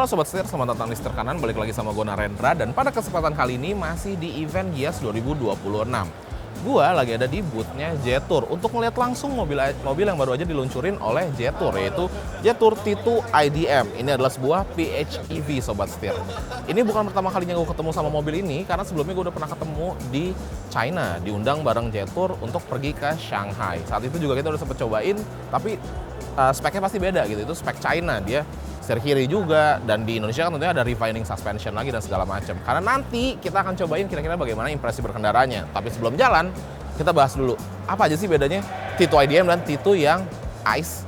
Sobat Setir, selamat datang di Setir Kanan. Balik lagi sama gue Narendra. Dan pada kesempatan kali ini masih di event Gias 2026. Gue lagi ada di booth-nya Jetour untuk melihat langsung mobil yang baru aja diluncurin oleh Jetour, yaitu Jetour T2 IDM. Ini adalah sebuah PHEV Sobat Setir. Ini bukan pertama kalinya gue ketemu sama mobil ini, karena sebelumnya gue udah pernah ketemu di China, diundang bareng Jetour untuk pergi ke Shanghai. Saat itu juga kita udah sempet cobain, tapi speknya pasti beda gitu. Itu spek China, dia setir kiri juga, dan di Indonesia kan tentunya ada refining suspension lagi dan segala macam. Karena nanti kita akan cobain kira-kira bagaimana impresi berkendaranya. Tapi sebelum jalan, kita bahas dulu apa aja sih bedanya T2 IDM dan T2 yang ICE.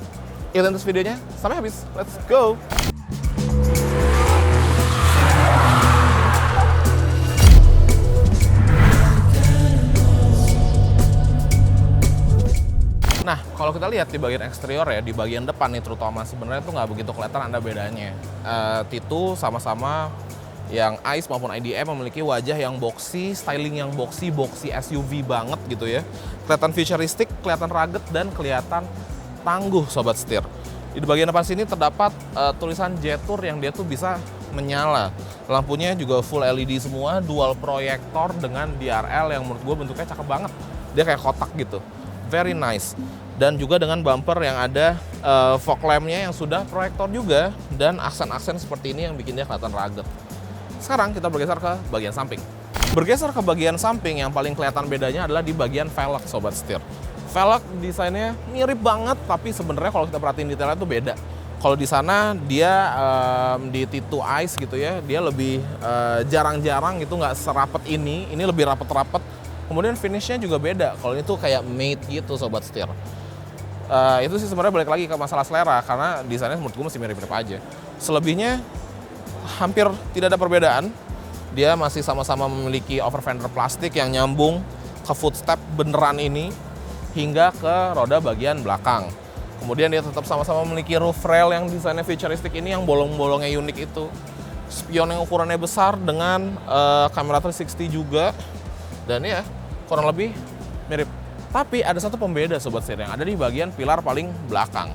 Ikutin terus videonya sampai habis. Let's go! Nah, kalau kita lihat di bagian eksterior ya, di bagian depan nih terutama, sebenarnya tuh nggak begitu kelihatan ada bedanya. T2 sama-sama yang ICE maupun IDM memiliki wajah yang boxy, styling yang boxy SUV banget gitu ya. Kelihatan futuristik, kelihatan rugged, dan kelihatan tangguh Sobat Setir. Di bagian depan sini terdapat tulisan Jetour yang dia tuh bisa menyala. Lampunya juga full LED semua, dual proyektor dengan DRL yang menurut gue bentuknya cakep banget. Dia kayak kotak gitu. Very nice. Dan juga dengan bumper yang ada fog lamp-nya yang sudah proyektor juga, dan aksen-aksen seperti ini yang bikin dia kelihatan rugged. Sekarang kita bergeser ke bagian samping. Bergeser ke bagian samping, yang paling kelihatan bedanya adalah di bagian velg Sobat Setir. Velg desainnya mirip banget, tapi sebenarnya kalau kita perhatiin detailnya itu beda. Kalau di sana dia di T2 ICE gitu ya, dia lebih jarang-jarang gitu, nggak serapet ini lebih rapet-rapet. Kemudian finishnya juga beda. Kalau ini tuh kayak matte gitu Sobat Setir. Itu sih sebenarnya balik lagi ke masalah selera, karena desainnya menurut gue masih mirip-mirip aja. Selebihnya hampir tidak ada perbedaan. Dia masih sama-sama memiliki over fender plastik yang nyambung ke footstep beneran ini hingga ke roda bagian belakang. Kemudian dia tetap sama-sama memiliki roof rail yang desainnya futuristik ini, yang bolong-bolongnya unik itu. Spion yang ukurannya besar dengan kamera 360 juga. Dan ya, kurang lebih mirip. Tapi ada satu pembeda Sobat Setir yang ada di bagian pilar paling belakang.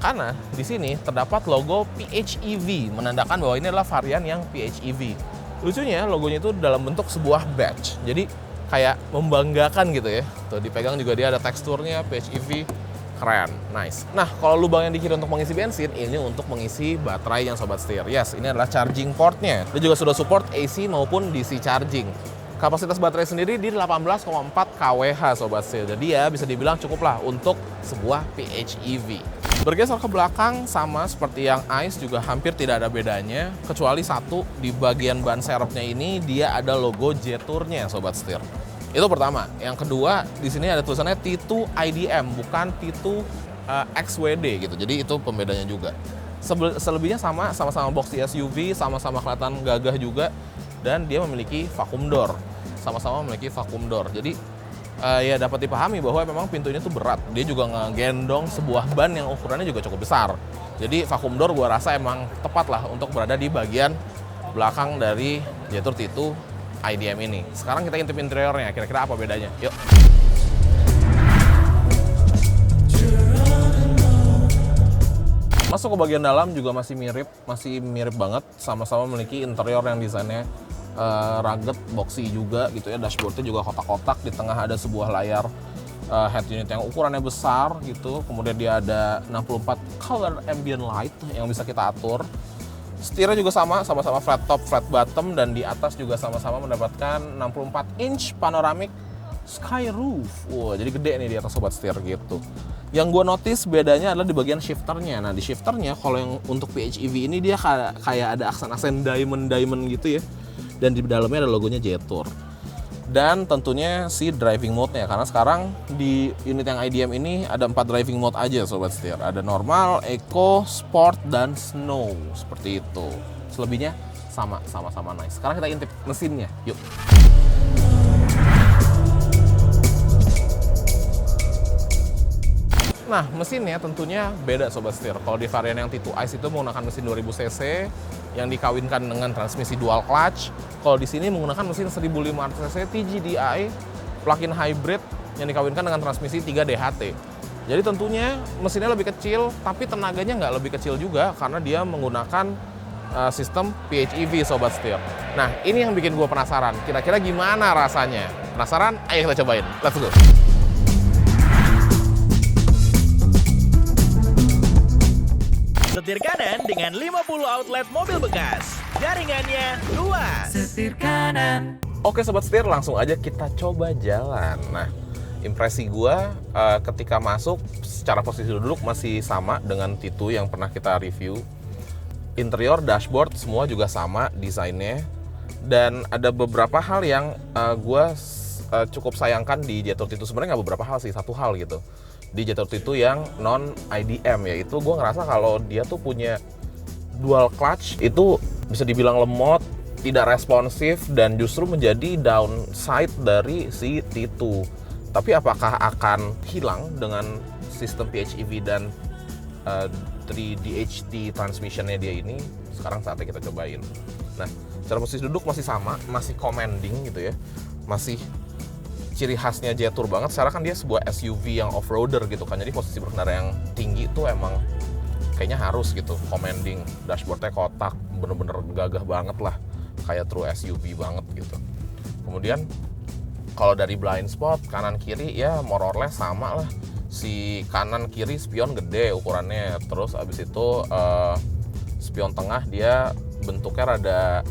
Karena di sini terdapat logo PHEV, menandakan bahwa ini adalah varian yang PHEV. Lucunya logonya itu dalam bentuk sebuah badge. Jadi kayak membanggakan gitu ya. Tuh dipegang juga dia ada teksturnya PHEV. Keren, nice. Nah, kalau lubang yang di kiri untuk mengisi bensin, ini untuk mengisi baterai yang Sobat Setir. Yes, ini adalah charging portnya. Dia juga sudah support AC maupun DC charging. Kapasitas baterai sendiri di 18,4 kWh Sobat Setir. Jadi ya bisa dibilang cukup lah untuk sebuah PHEV. Bergeser ke belakang, sama seperti yang ICE juga hampir tidak ada bedanya, kecuali satu, di bagian ban serepnya ini dia ada logo Jetour-nya Sobat Setir. Itu pertama. Yang kedua, di sini ada tulisannya T2 IDM, bukan T2 XWD gitu. Jadi itu pembedanya juga. Selebihnya sama-sama boxy SUV, sama-sama kelihatan gagah juga. Dan dia memiliki vacuum door, sama-sama memiliki vacuum door. Jadi ya dapat dipahami bahwa memang pintunya tuh berat. Dia juga ngegendong sebuah ban yang ukurannya juga cukup besar. Jadi vacuum door gua rasa emang tepat lah untuk berada di bagian belakang dari Jetour T2 IDM ini. Sekarang kita intip interiornya, kira-kira apa bedanya? Yuk. Masuk ke bagian dalam juga masih mirip banget. Sama-sama memiliki interior yang desainnya rugged, boxy juga gitu ya. Dashboardnya juga kotak-kotak, di tengah ada sebuah layar head unit yang ukurannya besar gitu. Kemudian dia ada 64 color ambient light yang bisa kita atur. Setirnya juga sama-sama flat top, flat bottom, dan di atas juga sama-sama mendapatkan 64 inch panoramic sky roof. Wah, jadi gede nih di atas Sobat Setir gitu. Yang gue notice bedanya adalah di bagian shifternya. Nah, di shifternya kalau yang untuk PHEV ini dia kayak ada aksen-aksen diamond gitu ya. Dan di dalamnya ada logonya Jetour. Dan tentunya si driving mode-nya, karena sekarang di unit yang IDM ini ada 4 driving mode aja Sobat Setir. Ada normal, eco, sport, dan snow. Seperti itu. Selebihnya sama-sama nice. Sekarang kita intip mesinnya. Yuk. Nah, mesinnya tentunya beda Sobat Setir. Kalau di varian yang T2 ICE itu menggunakan mesin 2000 cc yang dikawinkan dengan transmisi dual clutch. Kalau di sini menggunakan mesin 1500 cc TGDI plug-in hybrid yang dikawinkan dengan transmisi 3 DHT. Jadi tentunya mesinnya lebih kecil, tapi tenaganya nggak lebih kecil juga karena dia menggunakan sistem PHEV Sobat Setir. Nah, ini yang bikin gue penasaran. Kira-kira gimana rasanya? Penasaran? Ayo kita cobain. Let's go. Setir kanan dengan 50 outlet mobil bekas. Jaringannya luas. Setir kanan. Oke Sobat Setir, langsung aja kita coba jalan. Nah, impresi gue ketika masuk, secara posisi duduk masih sama dengan T2 yang pernah kita review. Interior, dashboard, semua juga sama desainnya. Dan ada beberapa hal yang gue cukup sayangkan di Jetour T2. Sebenarnya nggak beberapa hal sih, satu hal gitu. Di Jetour T2 yang non IDM, yaitu gue ngerasa kalau dia tuh punya dual clutch itu bisa dibilang lemot, tidak responsif, dan justru menjadi downside dari si T2. Tapi apakah akan hilang dengan sistem PHEV dan 3DHT transmissionnya dia ini? Sekarang saatnya kita cobain. Nah, secara posisi duduk masih sama, masih commanding gitu ya, masih ciri khasnya Jetour banget. Sekarang kan dia sebuah SUV yang off-roader gitu kan, jadi posisi berkendara yang tinggi itu emang kayaknya harus gitu, commanding. Dashboardnya kotak, bener-bener gagah banget lah, kayak true SUV banget gitu. Kemudian kalau dari blind spot kanan kiri ya more or less sama lah. Si kanan kiri spion gede ukurannya, terus abis itu spion tengah dia bentuknya rada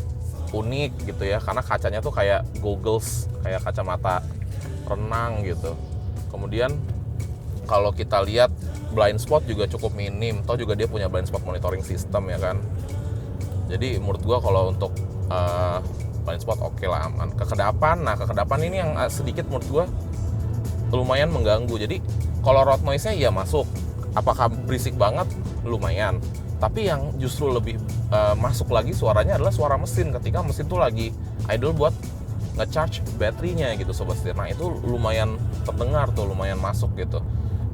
unik gitu ya, karena kacanya tuh kayak goggles, kayak kacamata renang gitu. Kemudian kalau kita lihat blind spot juga cukup minim, toh juga dia punya blind spot monitoring system ya kan. Jadi menurut gua kalau untuk blind spot oke lah, aman. Kekedapan, nah kekedapan ini yang sedikit menurut gua lumayan mengganggu. Jadi kalau road noise-nya ya masuk, apakah berisik banget? Lumayan. Tapi yang justru lebih masuk lagi suaranya adalah suara mesin ketika mesin tuh lagi idle buat nge-charge baterainya gitu Sobat Setir. Nah itu lumayan terdengar tuh, lumayan masuk gitu.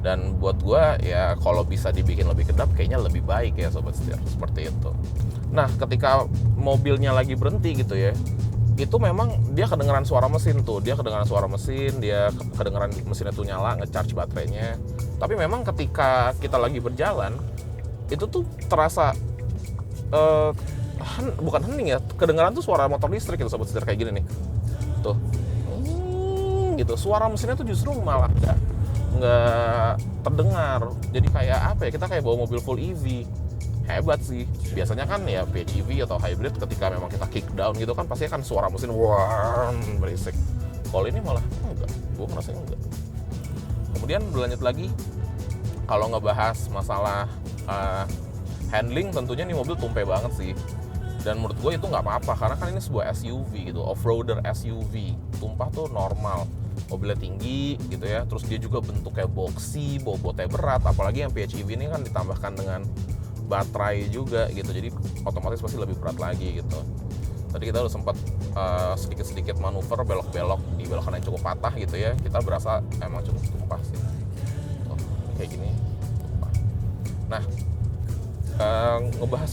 Dan buat gua ya kalau bisa dibikin lebih kedap kayaknya lebih baik ya Sobat Setir, seperti itu. Nah ketika mobilnya lagi berhenti gitu ya, itu memang dia kedengeran suara mesin tuh, dia kedengeran suara mesin, dia kedengeran mesinnya tuh nyala, nge-charge baterainya. Tapi memang ketika kita lagi berjalan, itu tuh terasa bukan hening ya, kedengeran tuh suara motor listrik gitu Sobat Setir, kayak gini nih tuh gitu. Suara mesinnya tuh justru malah nggak terdengar, jadi kayak apa ya, kita kayak bawa mobil full EV. Hebat sih. Biasanya kan ya PHEV atau hybrid ketika memang kita kick down gitu kan pasti kan suara mesin wah berisik. Kalau ini malah enggak, gue ngerasanya enggak. Kemudian berlanjut lagi, kalau ngebahas masalah handling, tentunya nih mobil tumpe banget sih. Dan menurut gue itu nggak apa-apa, karena kan ini sebuah SUV gitu, off-roader SUV. Tumpah tuh normal, mobilnya tinggi gitu ya, terus dia juga bentuknya boxy, bobotnya berat, apalagi yang PHEV ini kan ditambahkan dengan baterai juga gitu, jadi otomatis pasti lebih berat lagi gitu. Tadi kita udah sempat sedikit-sedikit manuver belok-belok di belokan yang cukup patah gitu ya, kita berasa emang cukup tumpah sih. Tuh, kayak gini tumpah. Nah, ngebahas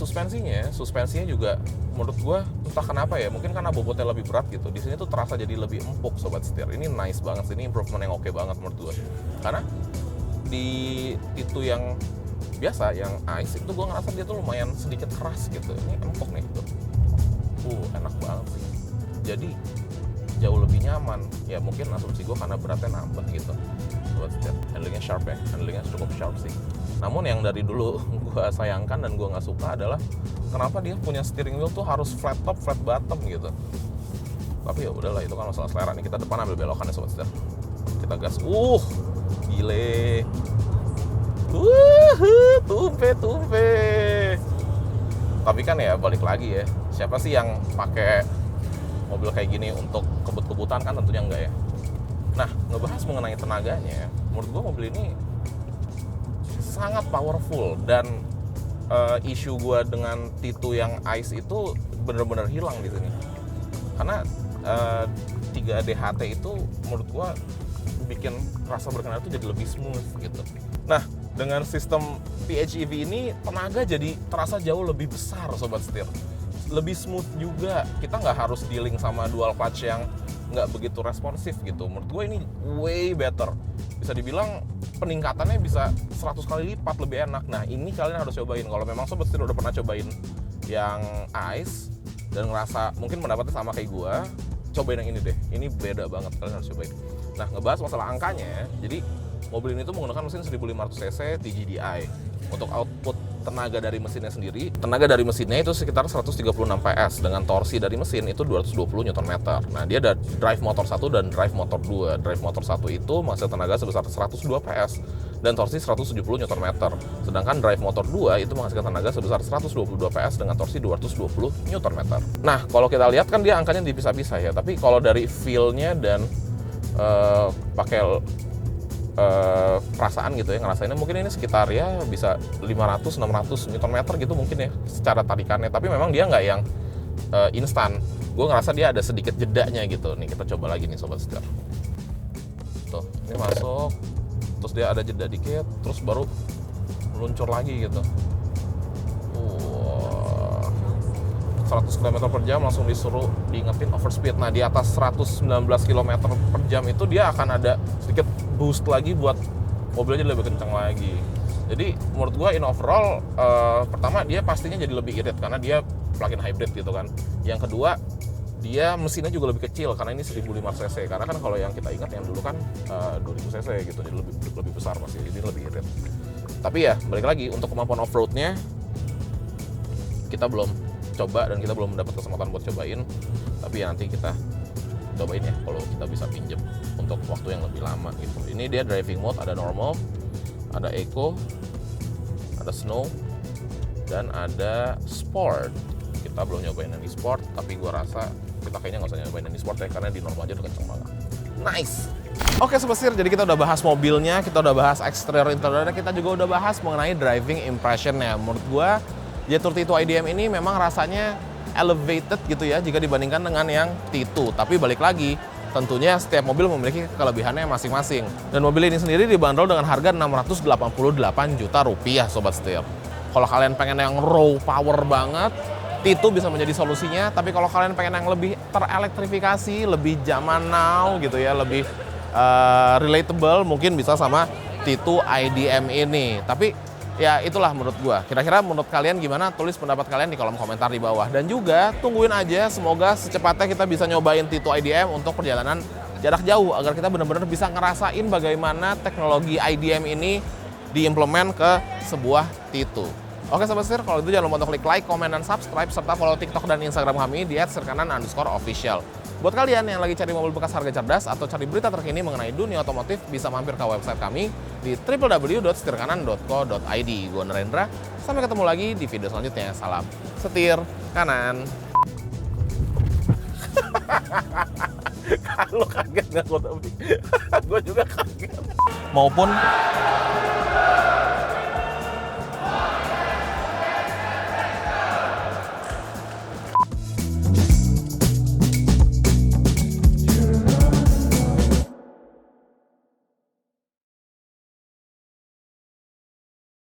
suspensinya juga menurut gue entah kenapa ya, mungkin karena bobotnya lebih berat gitu, di sini tuh terasa jadi lebih empuk Sobat Setir. Ini nice banget sih, ini improvement yang oke banget menurut gue. Karena di itu yang biasa, yang ice itu gue ngerasa dia tuh lumayan sedikit keras gitu, ini empuk nih tuh. Enak banget sih. Jadi jauh lebih nyaman. Ya mungkin asumsi gue karena beratnya nambah gitu. Sobat Setir, handlingnya sharp ya, handlingnya cukup sharp sih. Namun yang dari dulu gue sayangkan dan gue nggak suka adalah kenapa dia punya steering wheel tuh harus flat top, flat bottom gitu. Tapi ya udahlah, itu kan masalah selera nih. Kita depan ambil belokan ya Sobat Setir. Kita gas. Gile. Tumpe. Tapi kan ya balik lagi ya. Siapa sih yang pakai mobil kayak gini untuk kebut-kebutan? Kan tentunya enggak ya. Nah, ngebahas mengenai tenaganya, menurut gue mobil ini sangat powerful, dan isu gue dengan T2 yang ICE itu bener-bener hilang di sini. Karena 3DHT itu menurut gue bikin rasa berkendara itu jadi lebih smooth gitu. Nah, dengan sistem PHEV ini tenaga jadi terasa jauh lebih besar Sobat Setir. Lebih smooth juga, kita nggak harus dealing sama dual clutch yang nggak begitu responsif gitu. Menurut gue ini way better. Bisa dibilang peningkatannya bisa 100 kali lipat lebih enak. Nah ini kalian harus cobain. Kalau memang Sobat Setir udah pernah cobain yang ICE dan ngerasa mungkin pendapatnya sama kayak gue, cobain yang ini deh. Ini beda banget, kalian harus cobain. Nah, ngebahas masalah angkanya, jadi mobil ini tuh menggunakan mesin 1500 cc TGDI. Untuk output tenaga dari mesinnya sendiri, tenaga dari mesinnya itu sekitar 136 PS dengan torsi dari mesin itu 220 Nm. Nah, dia ada drive motor 1 dan drive motor 2. Drive motor 1 itu menghasilkan tenaga sebesar 102 PS dan torsi 170 Nm. Sedangkan drive motor 2 itu menghasilkan tenaga sebesar 122 PS dengan torsi 220 Nm. Nah, kalau kita lihat kan dia angkanya dipisah-pisah ya, tapi kalau dari feel-nya dan pakai perasaan gitu ya, ngerasainnya mungkin ini sekitar ya bisa 500-600 Nm gitu mungkin ya secara tarikannya, tapi memang dia nggak yang instan. Gue ngerasa dia ada sedikit jedanya gitu. Nih kita coba lagi nih sobat setir. Tuh, ini masuk, terus dia ada jeda dikit, terus baru meluncur lagi gitu. 100 km per jam langsung disuruh diingetin overspeed. Nah, di atas 119 km per jam itu dia akan ada sedikit boost lagi buat mobilnya lebih kencang lagi. Jadi menurut gua in overall, pertama dia pastinya jadi lebih irit karena dia plug-in hybrid gitu kan. Yang kedua, dia mesinnya juga lebih kecil karena ini 1500 cc. Karena kan kalau yang kita ingat yang dulu kan 2000 cc gitu, jadi lebih besar pasti, jadi lebih irit. Tapi ya balik lagi untuk kemampuan off-roadnya kita belum coba dan kita belum mendapat kesempatan buat cobain, tapi ya nanti kita cobain ya kalau kita bisa pinjem untuk waktu yang lebih lama gitu. Ini dia driving mode, ada normal, ada eco, ada snow, dan ada sport. Kita belum nyobain yang di sport, tapi gua rasa kita kayaknya nggak usah nyobain yang di sport ya, karena di normal aja udah kenceng banget. Nice! Oke Sobat Setir, jadi kita udah bahas mobilnya, kita udah bahas eksterior interiornya, kita juga udah bahas mengenai driving impressionnya. Menurut gua Jetour T2 IDM ini memang rasanya elevated gitu ya jika dibandingkan dengan yang T2. Tapi balik lagi, tentunya setiap mobil memiliki kelebihannya masing-masing. Dan mobil ini sendiri dibanderol dengan harga 688 juta rupiah Sobat Setir. Kalau kalian pengen yang raw power banget, T2 bisa menjadi solusinya. Tapi kalau kalian pengen yang lebih terelektrifikasi, lebih zaman now gitu ya, lebih relatable, mungkin bisa sama T2 IDM ini. Tapi ya itulah menurut gua. Kira-kira menurut kalian gimana? Tulis pendapat kalian di kolom komentar di bawah. Dan juga tungguin aja, semoga secepatnya kita bisa nyobain T2 IDM untuk perjalanan jarak jauh agar kita benar-benar bisa ngerasain bagaimana teknologi IDM ini diimplement ke sebuah T2. Oke Sobat Setir, kalau itu jangan lupa untuk klik like, komen, dan subscribe serta follow TikTok dan Instagram kami di @setirkanan_official. Buat kalian yang lagi cari mobil bekas harga cerdas atau cari berita terkini mengenai dunia otomotif, bisa mampir ke website kami di www.setirkanan.co.id. Gue Narendra, sampai ketemu lagi di video selanjutnya. Salam setir kanan. Kalau kaget nggak gue juga kaget. Maupun